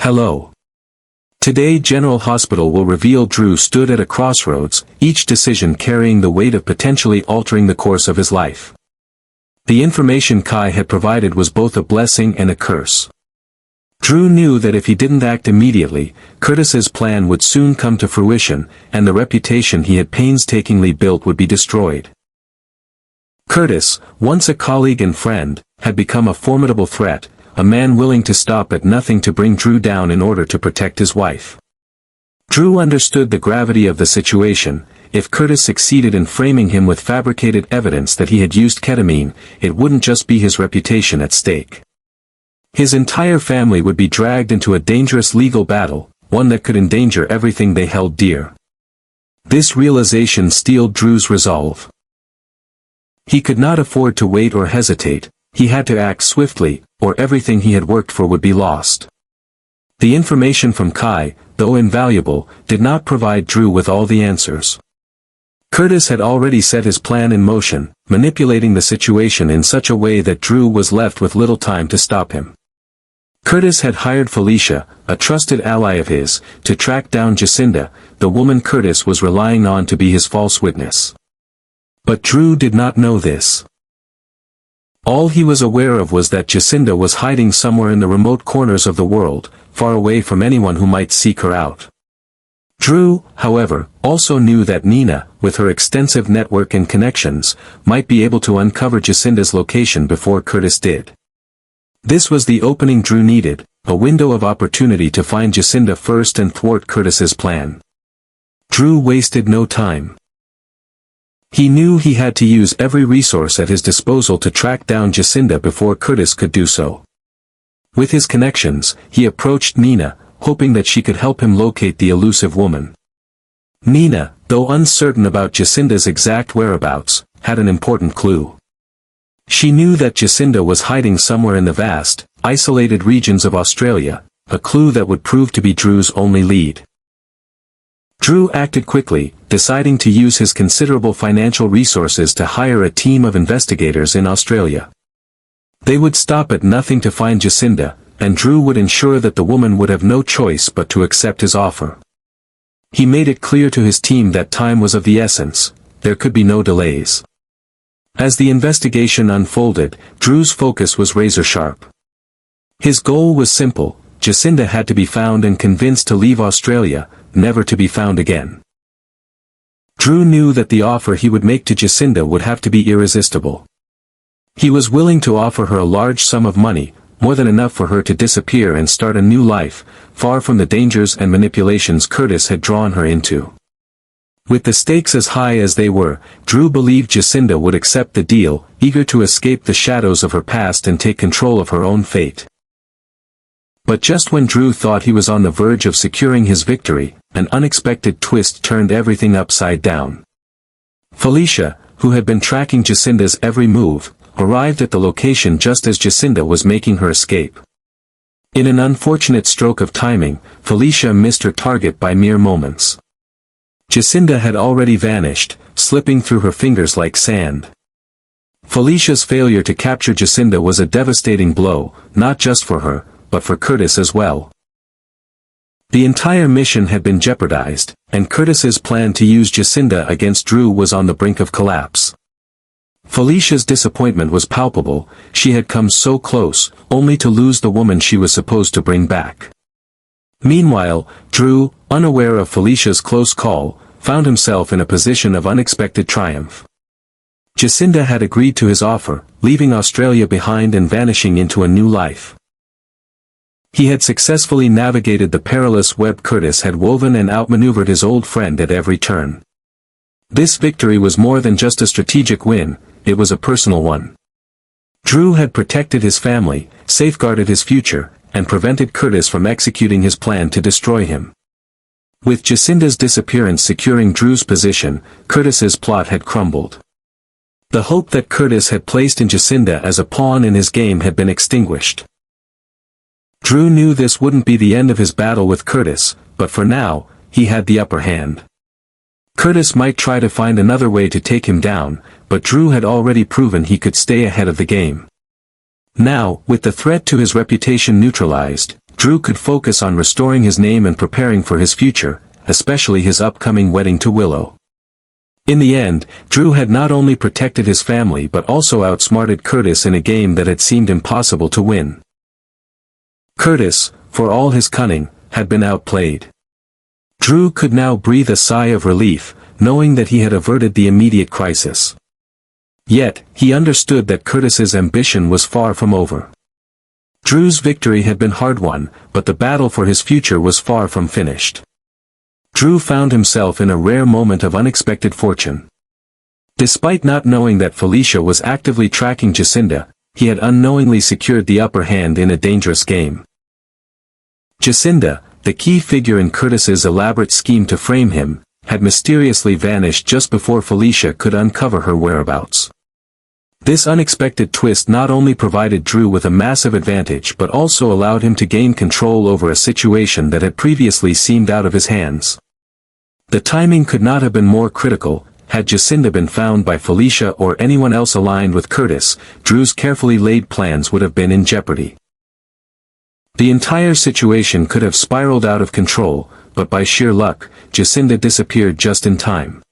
Hello. Today General Hospital will reveal Drew stood at a crossroads, each decision carrying the weight of potentially altering the course of his life. The information Kai had provided was both a blessing and a curse. Drew knew that if he didn't act immediately, Curtis's plan would soon come to fruition, and the reputation he had painstakingly built would be destroyed. Curtis, once a colleague and friend, had become a formidable threat, a man willing to stop at nothing to bring Drew down in order to protect his wife. Drew understood the gravity of the situation. If Curtis succeeded in framing him with fabricated evidence that he had used ketamine, it wouldn't just be his reputation at stake. His entire family would be dragged into a dangerous legal battle, one that could endanger everything they held dear. This realization steeled Drew's resolve. He could not afford to wait or hesitate. He had to act swiftly, or everything he had worked for would be lost. The information from Kai, though invaluable, did not provide Drew with all the answers. Curtis had already set his plan in motion, manipulating the situation in such a way that Drew was left with little time to stop him. Curtis had hired Felicia, a trusted ally of his, to track down Jacinda, the woman Curtis was relying on to be his false witness. But Drew did not know this. All he was aware of was that Jacinda was hiding somewhere in the remote corners of the world, far away from anyone who might seek her out. Drew, however, also knew that Nina, with her extensive network and connections, might be able to uncover Jacinda's location before Curtis did. This was the opening Drew needed, a window of opportunity to find Jacinda first and thwart Curtis's plan. Drew wasted no time. He knew he had to use every resource at his disposal to track down Jacinda before Curtis could do so. With his connections, he approached Nina, hoping that she could help him locate the elusive woman. Nina, though uncertain about Jacinda's exact whereabouts, had an important clue. She knew that Jacinda was hiding somewhere in the vast, isolated regions of Australia, a clue that would prove to be Drew's only lead. Drew acted quickly, deciding to use his considerable financial resources to hire a team of investigators in Australia. They would stop at nothing to find Jacinda, and Drew would ensure that the woman would have no choice but to accept his offer. He made it clear to his team that time was of the essence, there could be no delays. As the investigation unfolded, Drew's focus was razor-sharp. His goal was simple: Jacinda had to be found and convinced to leave Australia, never to be found again. Drew knew that the offer he would make to Jacinda would have to be irresistible. He was willing to offer her a large sum of money, more than enough for her to disappear and start a new life, far from the dangers and manipulations Curtis had drawn her into. With the stakes as high as they were, Drew believed Jacinda would accept the deal, eager to escape the shadows of her past and take control of her own fate. But just when Drew thought he was on the verge of securing his victory, an unexpected twist turned everything upside down. Felicia, who had been tracking Jacinda's every move, arrived at the location just as Jacinda was making her escape. In an unfortunate stroke of timing, Felicia missed her target by mere moments. Jacinda had already vanished, slipping through her fingers like sand. Felicia's failure to capture Jacinda was a devastating blow, not just for her, but for Curtis as well. The entire mission had been jeopardized, and Curtis's plan to use Jacinda against Drew was on the brink of collapse. Felicia's disappointment was palpable. She had come so close, only to lose the woman she was supposed to bring back. Meanwhile, Drew, unaware of Felicia's close call, found himself in a position of unexpected triumph. Jacinda had agreed to his offer, leaving Australia behind and vanishing into a new life. He had successfully navigated the perilous web Curtis had woven and outmaneuvered his old friend at every turn. This victory was more than just a strategic win, it was a personal one. Drew had protected his family, safeguarded his future, and prevented Curtis from executing his plan to destroy him. With Jacinda's disappearance securing Drew's position, Curtis's plot had crumbled. The hope that Curtis had placed in Jacinda as a pawn in his game had been extinguished. Drew knew this wouldn't be the end of his battle with Curtis, but for now, he had the upper hand. Curtis might try to find another way to take him down, but Drew had already proven he could stay ahead of the game. Now, with the threat to his reputation neutralized, Drew could focus on restoring his name and preparing for his future, especially his upcoming wedding to Willow. In the end, Drew had not only protected his family but also outsmarted Curtis in a game that had seemed impossible to win. Curtis, for all his cunning, had been outplayed. Drew could now breathe a sigh of relief, knowing that he had averted the immediate crisis. Yet, he understood that Curtis's ambition was far from over. Drew's victory had been hard-won, but the battle for his future was far from finished. Drew found himself in a rare moment of unexpected fortune. Despite not knowing that Felicia was actively tracking Jacinda, he had unknowingly secured the upper hand in a dangerous game. Jacinda, the key figure in Curtis's elaborate scheme to frame him, had mysteriously vanished just before Felicia could uncover her whereabouts. This unexpected twist not only provided Drew with a massive advantage but also allowed him to gain control over a situation that had previously seemed out of his hands. The timing could not have been more critical. Had Jacinda been found by Felicia or anyone else aligned with Curtis, Drew's carefully laid plans would have been in jeopardy. The entire situation could have spiraled out of control, but by sheer luck, Jacinda disappeared just in time.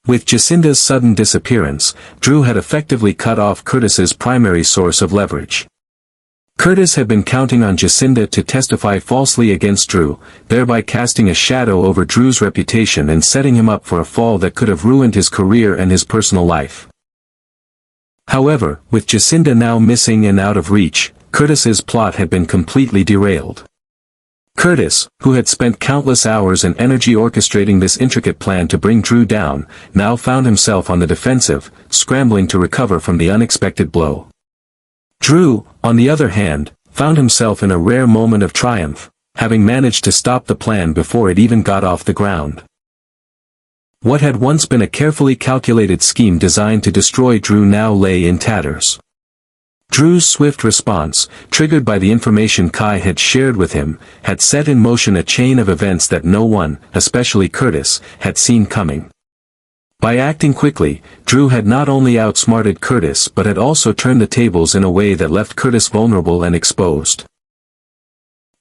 With Jacinda's sudden disappearance, Drew had effectively cut off Curtis's primary source of leverage. Curtis had been counting on Jacinda to testify falsely against Drew, thereby casting a shadow over Drew's reputation and setting him up for a fall that could have ruined his career and his personal life. However, with Jacinda now missing and out of reach, Curtis's plot had been completely derailed. Curtis, who had spent countless hours and energy orchestrating this intricate plan to bring Drew down, now found himself on the defensive, scrambling to recover from the unexpected blow. Drew, on the other hand, found himself in a rare moment of triumph, having managed to stop the plan before it even got off the ground. What had once been a carefully calculated scheme designed to destroy Drew now lay in tatters. Drew's swift response, triggered by the information Kai had shared with him, had set in motion a chain of events that no one, especially Curtis, had seen coming. By acting quickly, Drew had not only outsmarted Curtis but had also turned the tables in a way that left Curtis vulnerable and exposed.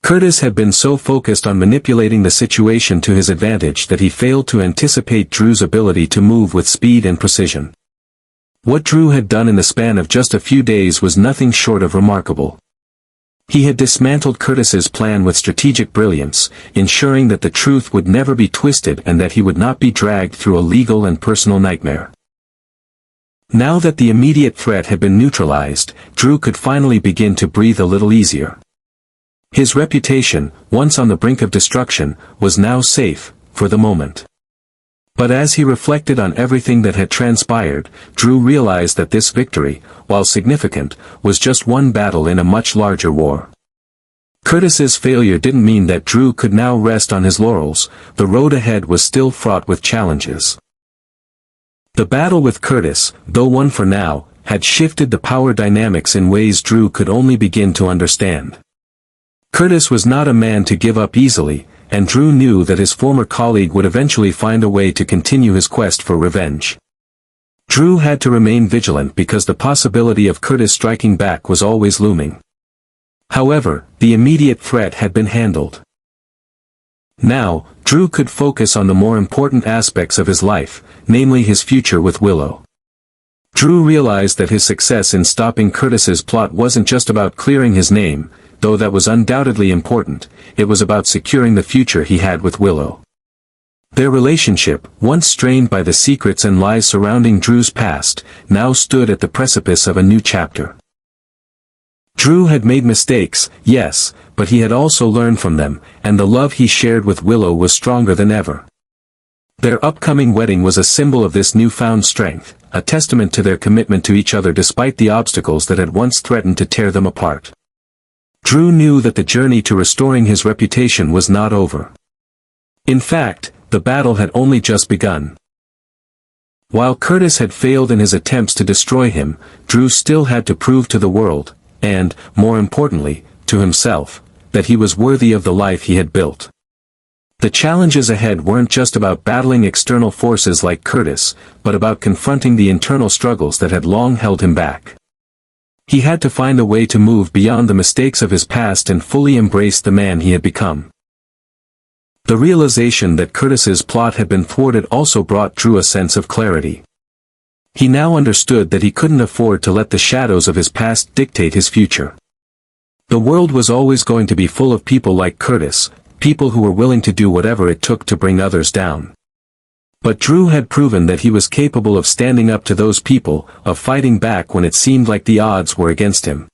Curtis had been so focused on manipulating the situation to his advantage that he failed to anticipate Drew's ability to move with speed and precision. What Drew had done in the span of just a few days was nothing short of remarkable. He had dismantled Curtis's plan with strategic brilliance, ensuring that the truth would never be twisted and that he would not be dragged through a legal and personal nightmare. Now that the immediate threat had been neutralized, Drew could finally begin to breathe a little easier. His reputation, once on the brink of destruction, was now safe, for the moment. But as he reflected on everything that had transpired, Drew realized that this victory, while significant, was just one battle in a much larger war. Curtis's failure didn't mean that Drew could now rest on his laurels. The road ahead was still fraught with challenges. The battle with Curtis, though won for now, had shifted the power dynamics in ways Drew could only begin to understand. Curtis was not a man to give up easily, and Drew knew that his former colleague would eventually find a way to continue his quest for revenge. Drew had to remain vigilant because the possibility of Curtis striking back was always looming. However, the immediate threat had been handled. Now, Drew could focus on the more important aspects of his life, namely his future with Willow. Drew realized that his success in stopping Curtis's plot wasn't just about clearing his name, though that was undoubtedly important. It was about securing the future he had with Willow. Their relationship, once strained by the secrets and lies surrounding Drew's past, now stood at the precipice of a new chapter. Drew had made mistakes, yes, but he had also learned from them, and the love he shared with Willow was stronger than ever. Their upcoming wedding was a symbol of this newfound strength, a testament to their commitment to each other despite the obstacles that had once threatened to tear them apart. Drew knew that the journey to restoring his reputation was not over. In fact, the battle had only just begun. While Curtis had failed in his attempts to destroy him, Drew still had to prove to the world, and, more importantly, to himself, that he was worthy of the life he had built. The challenges ahead weren't just about battling external forces like Curtis, but about confronting the internal struggles that had long held him back. He had to find a way to move beyond the mistakes of his past and fully embrace the man he had become. The realization that Curtis's plot had been thwarted also brought Drew a sense of clarity. He now understood that he couldn't afford to let the shadows of his past dictate his future. The world was always going to be full of people like Curtis, people who were willing to do whatever it took to bring others down. But Drew had proven that he was capable of standing up to those people, of fighting back when it seemed like the odds were against him.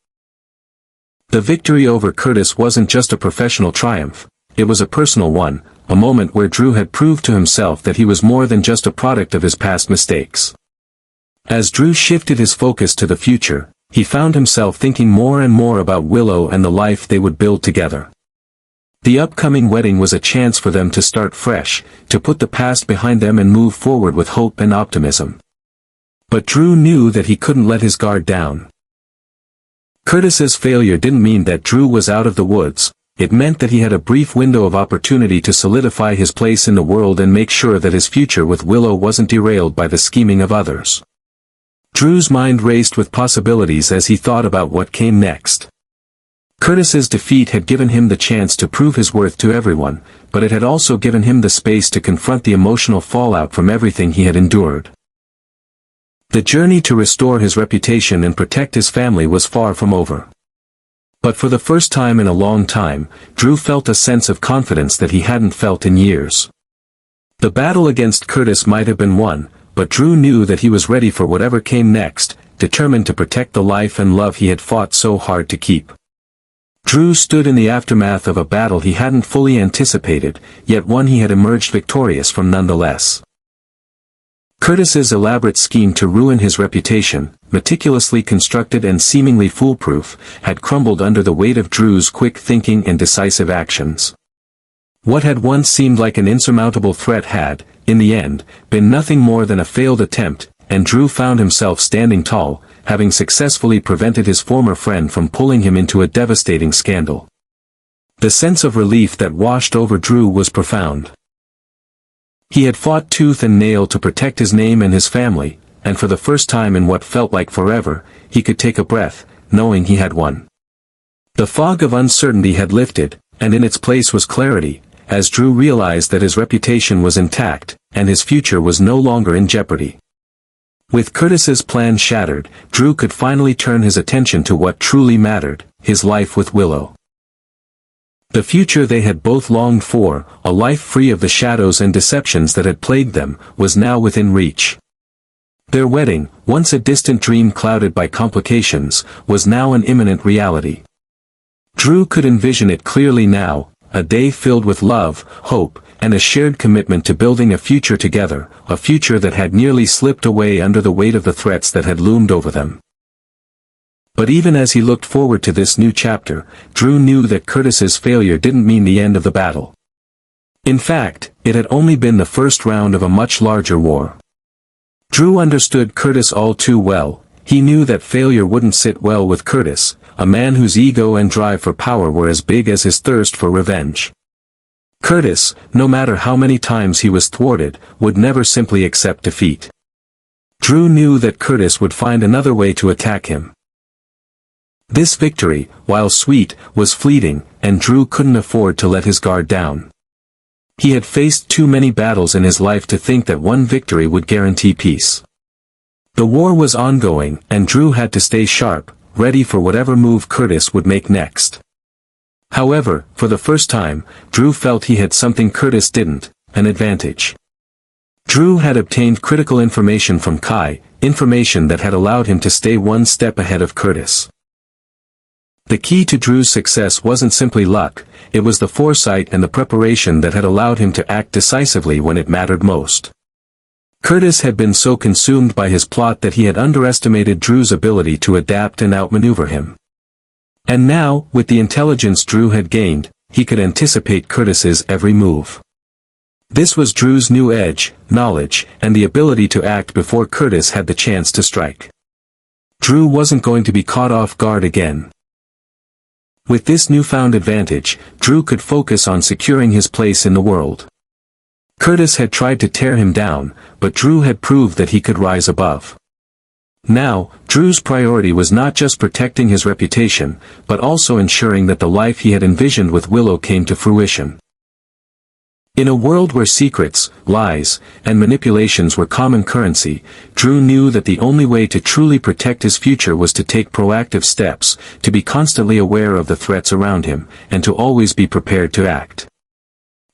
The victory over Curtis wasn't just a professional triumph, it was a personal one, a moment where Drew had proved to himself that he was more than just a product of his past mistakes. As Drew shifted his focus to the future, he found himself thinking more and more about Willow and the life they would build together. The upcoming wedding was a chance for them to start fresh, to put the past behind them and move forward with hope and optimism. But Drew knew that he couldn't let his guard down. Curtis's failure didn't mean that Drew was out of the woods, it meant that he had a brief window of opportunity to solidify his place in the world and make sure that his future with Willow wasn't derailed by the scheming of others. Drew's mind raced with possibilities as he thought about what came next. Curtis's defeat had given him the chance to prove his worth to everyone, but it had also given him the space to confront the emotional fallout from everything he had endured. The journey to restore his reputation and protect his family was far from over. But for the first time in a long time, Drew felt a sense of confidence that he hadn't felt in years. The battle against Curtis might have been won, but Drew knew that he was ready for whatever came next, determined to protect the life and love he had fought so hard to keep. Drew stood in the aftermath of a battle he hadn't fully anticipated, yet one he had emerged victorious from nonetheless. Curtis's elaborate scheme to ruin his reputation, meticulously constructed and seemingly foolproof, had crumbled under the weight of Drew's quick thinking and decisive actions. What had once seemed like an insurmountable threat had, in the end, been nothing more than a failed attempt, and Drew found himself standing tall, having successfully prevented his former friend from pulling him into a devastating scandal. The sense of relief that washed over Drew was profound. He had fought tooth and nail to protect his name and his family, and for the first time in what felt like forever, he could take a breath, knowing he had won. The fog of uncertainty had lifted, and in its place was clarity, as Drew realized that his reputation was intact, and his future was no longer in jeopardy. With Curtis's plan shattered, Drew could finally turn his attention to what truly mattered, his life with Willow. The future they had both longed for, a life free of the shadows and deceptions that had plagued them, was now within reach. Their wedding, once a distant dream clouded by complications, was now an imminent reality. Drew could envision it clearly now, a day filled with love, hope, and a shared commitment to building a future together, a future that had nearly slipped away under the weight of the threats that had loomed over them. But even as he looked forward to this new chapter, Drew knew that Curtis's failure didn't mean the end of the battle. In fact, it had only been the first round of a much larger war. Drew understood Curtis all too well. He knew that failure wouldn't sit well with Curtis, a man whose ego and drive for power were as big as his thirst for revenge. Curtis, no matter how many times he was thwarted, would never simply accept defeat. Drew knew that Curtis would find another way to attack him. This victory, while sweet, was fleeting, and Drew couldn't afford to let his guard down. He had faced too many battles in his life to think that one victory would guarantee peace. The war was ongoing, and Drew had to stay sharp, ready for whatever move Curtis would make next. However, for the first time, Drew felt he had something Curtis didn't, an advantage. Drew had obtained critical information from Kai, information that had allowed him to stay one step ahead of Curtis. The key to Drew's success wasn't simply luck, it was the foresight and the preparation that had allowed him to act decisively when it mattered most. Curtis had been so consumed by his plot that he had underestimated Drew's ability to adapt and outmaneuver him. And now, with the intelligence Drew had gained, he could anticipate Curtis's every move. This was Drew's new edge, knowledge, and the ability to act before Curtis had the chance to strike. Drew wasn't going to be caught off guard again. With this newfound advantage, Drew could focus on securing his place in the world. Curtis had tried to tear him down, but Drew had proved that he could rise above. Now, Drew's priority was not just protecting his reputation, but also ensuring that the life he had envisioned with Willow came to fruition. In a world where secrets, lies, and manipulations were common currency, Drew knew that the only way to truly protect his future was to take proactive steps, to be constantly aware of the threats around him, and to always be prepared to act.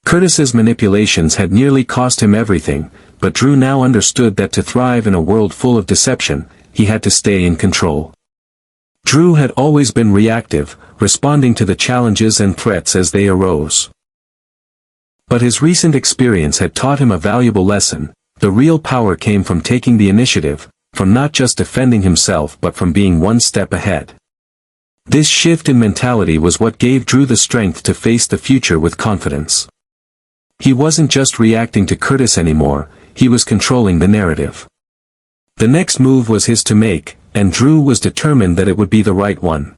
Curtis's manipulations had nearly cost him everything, but Drew now understood that to thrive in a world full of deception, he had to stay in control. Drew had always been reactive, responding to the challenges and threats as they arose. But his recent experience had taught him a valuable lesson. The real power came from taking the initiative, from not just defending himself but from being one step ahead. This shift in mentality was what gave Drew the strength to face the future with confidence. He wasn't just reacting to Curtis anymore, he was controlling the narrative. The next move was his to make, and Drew was determined that it would be the right one.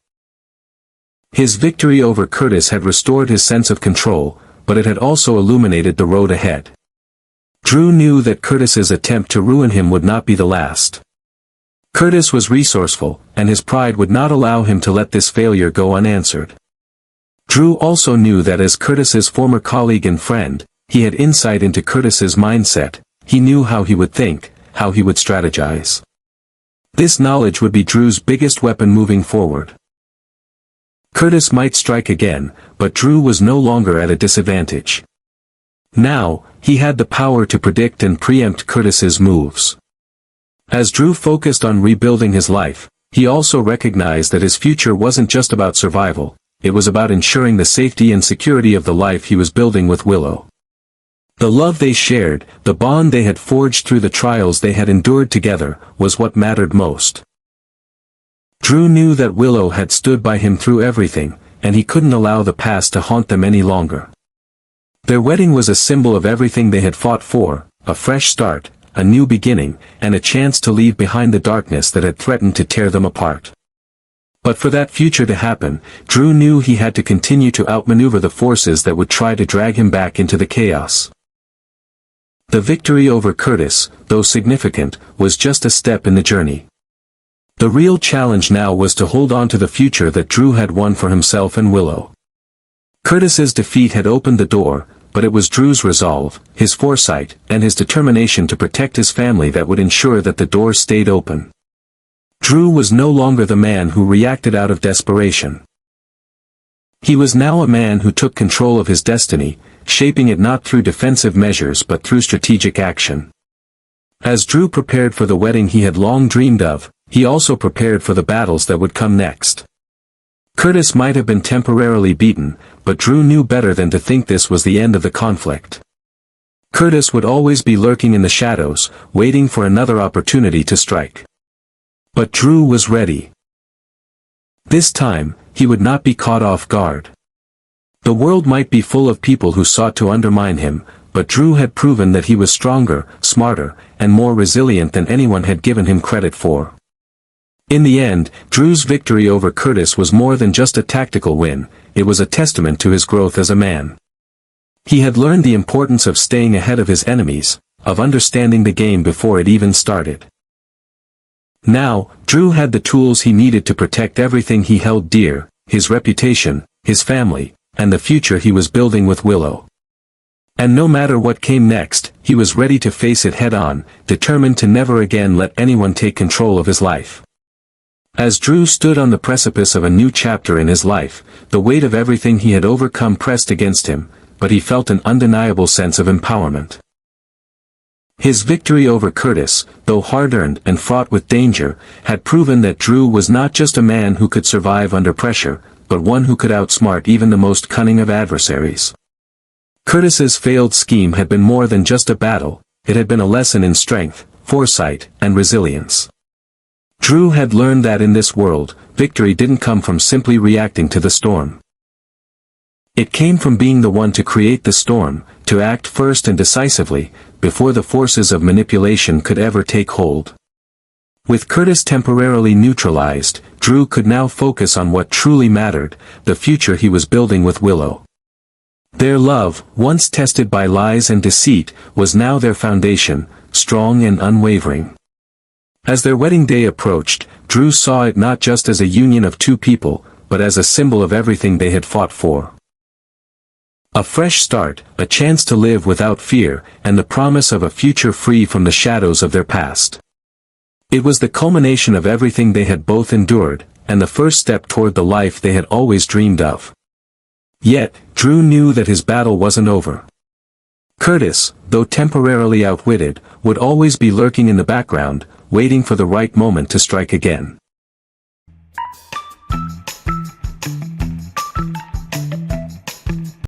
His victory over Curtis had restored his sense of control, but it had also illuminated the road ahead. Drew knew that Curtis's attempt to ruin him would not be the last. Curtis was resourceful, and his pride would not allow him to let this failure go unanswered. Drew also knew that as Curtis's former colleague and friend, he had insight into Curtis's mindset. He knew how he would think, how he would strategize. This knowledge would be Drew's biggest weapon moving forward. Curtis might strike again, but Drew was no longer at a disadvantage. Now, he had the power to predict and preempt Curtis's moves. As Drew focused on rebuilding his life, he also recognized that his future wasn't just about survival, it was about ensuring the safety and security of the life he was building with Willow. The love they shared, the bond they had forged through the trials they had endured together, was what mattered most. Drew knew that Willow had stood by him through everything, and he couldn't allow the past to haunt them any longer. Their wedding was a symbol of everything they had fought for, a fresh start, a new beginning, and a chance to leave behind the darkness that had threatened to tear them apart. But for that future to happen, Drew knew he had to continue to outmaneuver the forces that would try to drag him back into the chaos. The victory over Curtis, though significant, was just a step in the journey. The real challenge now was to hold on to the future that Drew had won for himself and Willow. Curtis's defeat had opened the door, but it was Drew's resolve, his foresight, and his determination to protect his family that would ensure that the door stayed open. Drew was no longer the man who reacted out of desperation. He was now a man who took control of his destiny, shaping it not through defensive measures but through strategic action. As Drew prepared for the wedding he had long dreamed of, he also prepared for the battles that would come next. Curtis might have been temporarily beaten, but Drew knew better than to think this was the end of the conflict. Curtis would always be lurking in the shadows, waiting for another opportunity to strike. But Drew was ready. This time, he would not be caught off guard. The world might be full of people who sought to undermine him, but Drew had proven that he was stronger, smarter, and more resilient than anyone had given him credit for. In the end, Drew's victory over Curtis was more than just a tactical win, it was a testament to his growth as a man. He had learned the importance of staying ahead of his enemies, of understanding the game before it even started. Now, Drew had the tools he needed to protect everything he held dear, his reputation, his family, and the future he was building with Willow. And no matter what came next, he was ready to face it head-on, determined to never again let anyone take control of his life. As Drew stood on the precipice of a new chapter in his life, the weight of everything he had overcome pressed against him, but he felt an undeniable sense of empowerment. His victory over Curtis, though hard-earned and fraught with danger, had proven that Drew was not just a man who could survive under pressure, but one who could outsmart even the most cunning of adversaries. Curtis's failed scheme had been more than just a battle, it had been a lesson in strength, foresight, and resilience. Drew had learned that in this world, victory didn't come from simply reacting to the storm. It came from being the one to create the storm, to act first and decisively, before the forces of manipulation could ever take hold. With Curtis temporarily neutralized, Drew could now focus on what truly mattered, the future he was building with Willow. Their love, once tested by lies and deceit, was now their foundation, strong and unwavering. As their wedding day approached, Drew saw it not just as a union of two people, but as a symbol of everything they had fought for. A fresh start, a chance to live without fear, and the promise of a future free from the shadows of their past. It was the culmination of everything they had both endured, and the first step toward the life they had always dreamed of. Yet, Drew knew that his battle wasn't over. Curtis, though temporarily outwitted, would always be lurking in the background, waiting for the right moment to strike again.